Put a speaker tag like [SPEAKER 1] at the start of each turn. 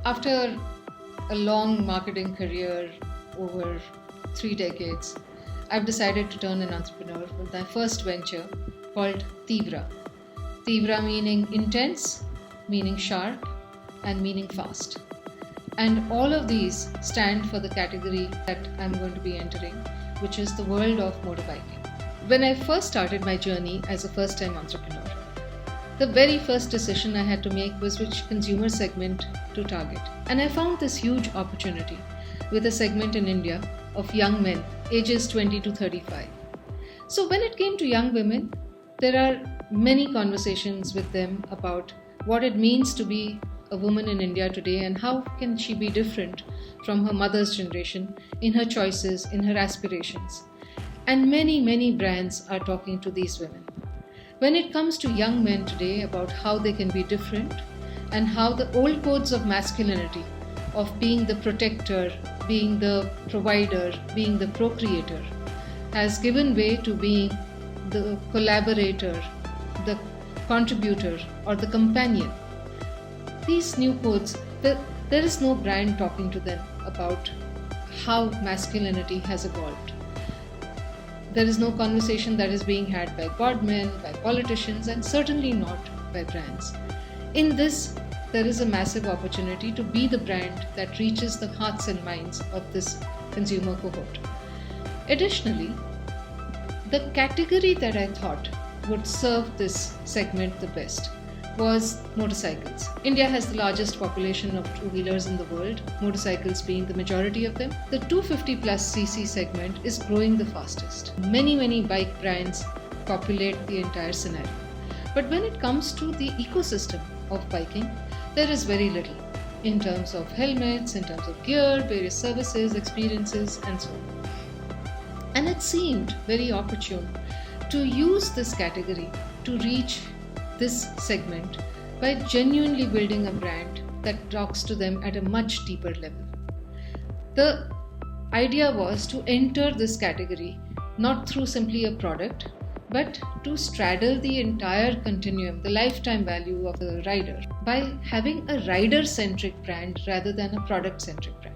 [SPEAKER 1] After a long marketing career over 3 decades, I've decided to turn an entrepreneur with my first venture called Tiivra. Tiivra meaning intense, meaning sharp, and meaning fast. And all of these stand for the category that I'm going to be entering, which is the world of motorbiking. When I first started my journey as a first-time entrepreneur, the very first decision I had to make was which consumer segment to target. And I found this huge opportunity with a segment in India of young men ages 20 to 35. So when it came to young women, there are many conversations with them about what it means to be a woman in India today and how can she be different from her mother's generation in her choices, in her aspirations. And many brands are talking to these women. When it comes to young men today about how they can be different and how the old codes of masculinity, of being the protector, being the provider, being the procreator, has given way to being the collaborator, the contributor, or the companion. These new codes, there is no brand talking to them about how masculinity has evolved. There is no conversation that is being had by godmen, by politicians, and certainly not by brands. In this, there is a massive opportunity to be the brand that reaches the hearts and minds of this consumer cohort. Additionally, the category that I thought would serve this segment the best was motorcycles. India has the largest population of two-wheelers in the world, motorcycles being the majority of them. The 250 plus cc segment is growing the fastest. Many bike brands populate the entire scenario. But when it comes to the ecosystem of biking, there is very little in terms of helmets, in terms of gear, various services, experiences, and so on. And it seemed very opportune to use this category to reach this segment by genuinely building a brand that talks to them at a much deeper level. The idea was to enter this category not through simply a product, but to straddle the entire continuum, the lifetime value of the rider, by having a rider-centric brand rather than a product-centric brand.